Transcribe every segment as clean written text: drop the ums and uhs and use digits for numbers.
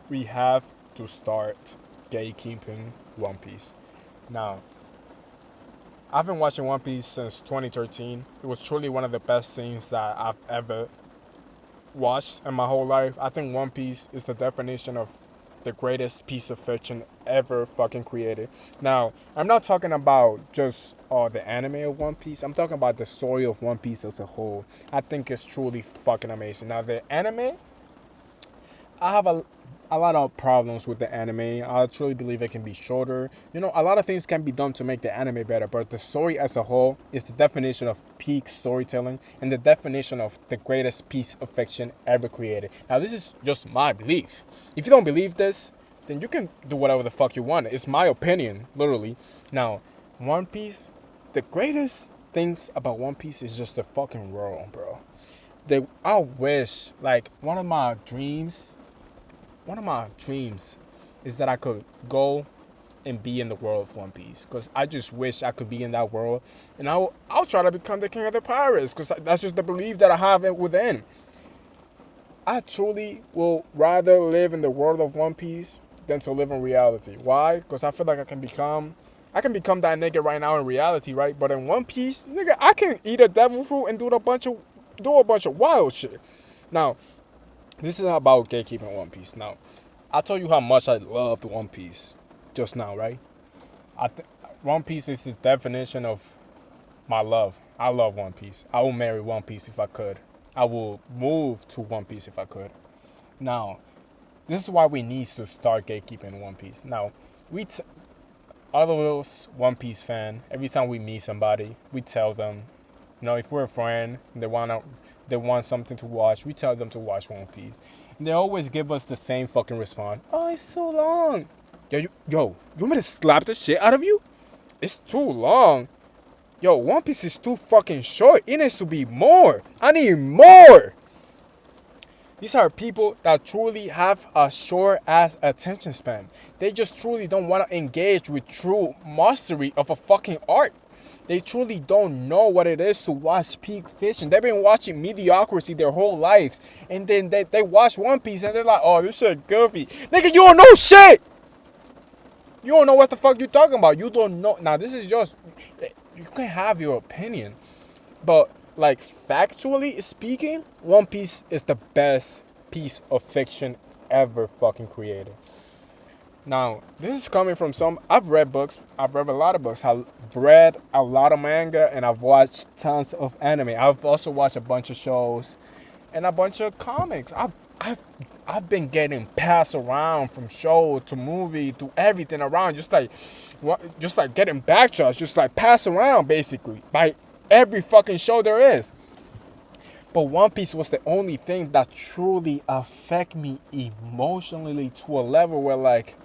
we have to start gatekeeping One Piece. Now, I've been watching One Piece since 2013. It was truly one of the best things that I've ever watched in my whole life. I think One Piece is the definition of the greatest piece of fiction ever fucking created. Now, I'm not talking about just the anime of One Piece. I'm talking about the story of One Piece as a whole. I think it's truly fucking amazing. Now, the anime, I have a lot of problems with the anime. I truly believe it can be shorter. You know, a lot of things can be done to make the anime better, but the story as a whole is the definition of peak storytelling and the definition of the greatest piece of fiction ever created. Now, this is just my belief. If you don't believe this, then you can do whatever the fuck you want. It's my opinion, literally. Now, One Piece, the greatest things about One Piece is just the fucking world, bro. I wish, like, one of my dreams is that I could go and be in the world of One Piece. Because I just wish I could be in that world. And I'll try to become the king of the pirates. Because that's just the belief that I have within. I truly will rather live in the world of One Piece than to live in reality. Why? Because I feel like I can become that nigga right now in reality, right? But in One Piece, nigga, I can eat a devil fruit and do a bunch of wild shit. Now, this is about gatekeeping One Piece. Now, I told you how much I loved One Piece just now, right? One Piece is the definition of my love. I love One Piece. I will marry One Piece if I could. I will move to One Piece if I could. Now, this is why we need to start gatekeeping One Piece. Now, all of us One Piece fan, every time we meet somebody, we tell them, if we're a friend, they want something to watch, we tell them to watch One Piece. And they always give us the same fucking response. Oh, it's too long. You want me to slap the shit out of you? It's too long. Yo, One Piece is too fucking short. It needs to be more. I need more. These are people that truly have a short ass attention span. They just truly don't want to engage with true mastery of a fucking art. They truly don't know what it is to watch peak fiction. They've been watching mediocrity their whole lives. And then they watch One Piece and they're like, oh, this shit goofy. Nigga, you don't know shit. You don't know what the fuck you talking about. You don't know. Now, this is just, you can have your opinion. But, like, factually speaking, One Piece is the best piece of fiction ever fucking created. Now, this is coming from I've read books. I've read a lot of books. I've read a lot of manga, and I've watched tons of anime. I've also watched a bunch of shows and a bunch of comics. I've been getting passed around from show to movie to everything around, just like getting backshots, just like passed around basically by every fucking show there is. But One Piece was the only thing that truly affect me emotionally to a level where, like,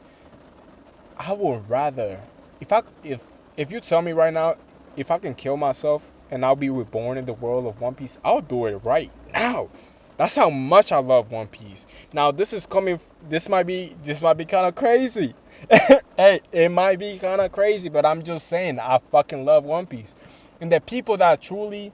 I would rather, if you tell me right now, if I can kill myself and I'll be reborn in the world of One Piece, I'll do it right now. That's how much I love One Piece. Now, this might be kind of crazy. Hey, it might be kind of crazy, but I'm just saying I fucking love One Piece. And the people that truly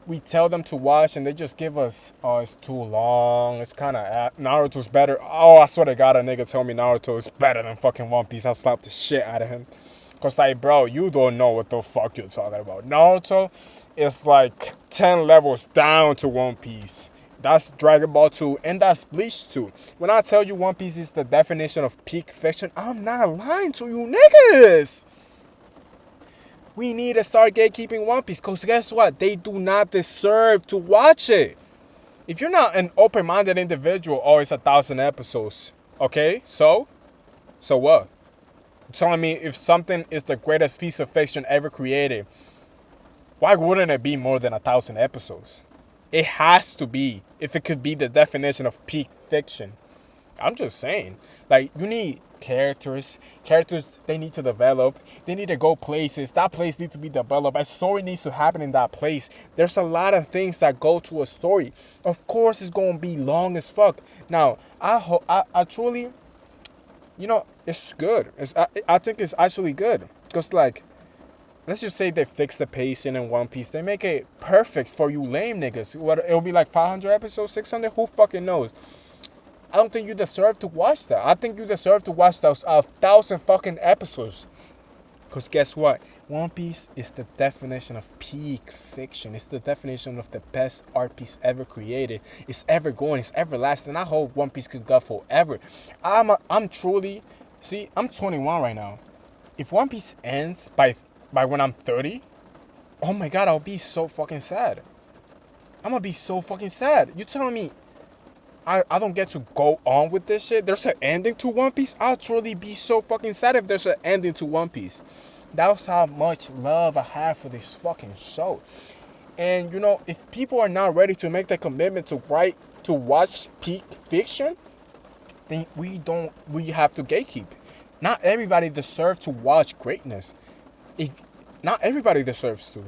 we tell them to watch and they just give us, oh, it's too long. It's kind of, Naruto's better. Oh, I swear to God, a nigga told me Naruto is better than fucking One Piece. I'll slap the shit out of him. Because, like, bro, you don't know what the fuck you're talking about. Naruto is like 10 levels down to One Piece. That's Dragon Ball 2 and that's Bleach 2. When I tell you One Piece is the definition of peak fiction, I'm not lying to you niggas. We need to start gatekeeping One Piece because guess what? They do not deserve to watch it. If you're not an open-minded individual, oh, it's 1,000 episodes. Okay, so what? You're telling me if something is the greatest piece of fiction ever created, why wouldn't it be more than 1,000 episodes? It has to be, if it could be the definition of peak fiction. I'm just saying, like, you need characters, they need to develop, they need to go places, that place needs to be developed, a story needs to happen in that place. There's a lot of things that go to a story. Of course it's going to be long as fuck. Now, I truly, it's good. I think it's actually good, because, like, let's just say they fix the pacing in One Piece. They make it perfect for you lame niggas. It'll be like 500 episodes, 600, who fucking knows? I don't think you deserve to watch that. I think you deserve to watch those 1,000 fucking episodes. Because guess what? One Piece is the definition of peak fiction. It's the definition of the best art piece ever created. It's ever going. It's everlasting. I hope One Piece could go forever. I'm truly... See, I'm 21 right now. If One Piece ends by when I'm 30, oh my god, I'll be so fucking sad. I'm gonna be so fucking sad. You telling me I don't get to go on with this shit? There's an ending to One Piece? I'll truly be so fucking sad if there's an ending to One Piece. That's how much love I have for this fucking show. And you know, if people are not ready to make the commitment to watch peak fiction, then we have to gatekeep. Not everybody deserves to watch greatness. If not everybody deserves to.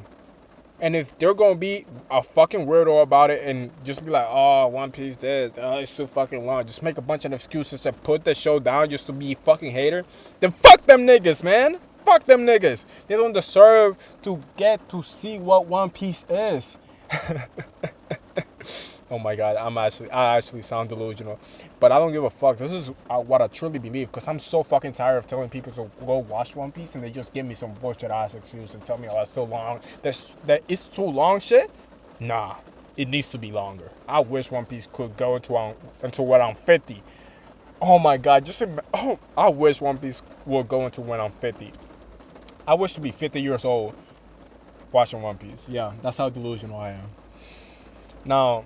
And if they're gonna be a fucking weirdo about it and just be like, oh, One Piece dead, it's too fucking long, just make a bunch of excuses and put the show down just to be a fucking hater, then fuck them niggas, man. Fuck them niggas. They don't deserve to get to see what One Piece is. Oh my god, I actually sound delusional, but I don't give a fuck. This is what I truly believe, because I'm so fucking tired of telling people to go watch One Piece and they just give me some bullshit ass excuse and tell me, oh, it's too long. That it's too long shit. Nah, it needs to be longer. I wish One Piece could go until when I'm 50. Oh my god, I wish One Piece would go into when I'm 50. I wish to be 50 years old watching One Piece. Yeah, that's how delusional I am. Now,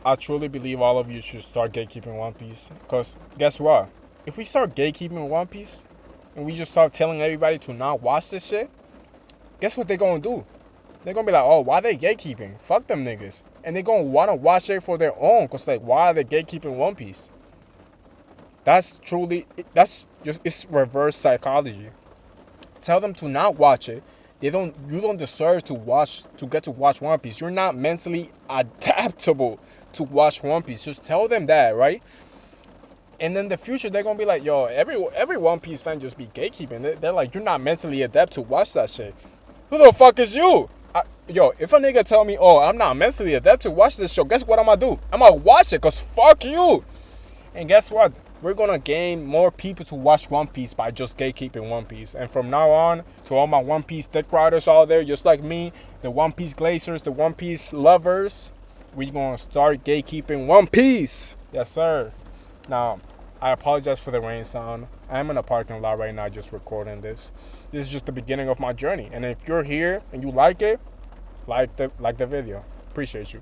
I truly believe all of you should start gatekeeping One Piece. Because guess what? If we start gatekeeping One Piece and we just start telling everybody to not watch this shit, guess what they're going to do? They're going to be like, oh, why they gatekeeping? Fuck them niggas. And they're going to want to watch it for their own. Because, like, why are they gatekeeping One Piece? It's reverse psychology. Tell them to not watch it. You don't deserve to get to watch One Piece. You're not mentally adaptable to watch One Piece. Just tell them that, right? And in the future, they're gonna be like, yo, every One Piece fan just be gatekeeping. They're like, you're not mentally adept to watch that shit. Who the fuck is you? If a nigga tell me, oh, I'm not mentally adept to watch this show, guess what I'm gonna do? I'm gonna watch it, cause fuck you. And guess what? We're gonna gain more people to watch One Piece by just gatekeeping One Piece. And from now on, to all my One Piece dick riders out there, just like me, the One Piece glaciers, the One Piece lovers, we're gonna start gatekeeping One Piece. Yes, sir. Now, I apologize for the rain sound. I'm in a parking lot right now just recording this. This is just the beginning of my journey. And if you're here and you like it, like the video. Appreciate you.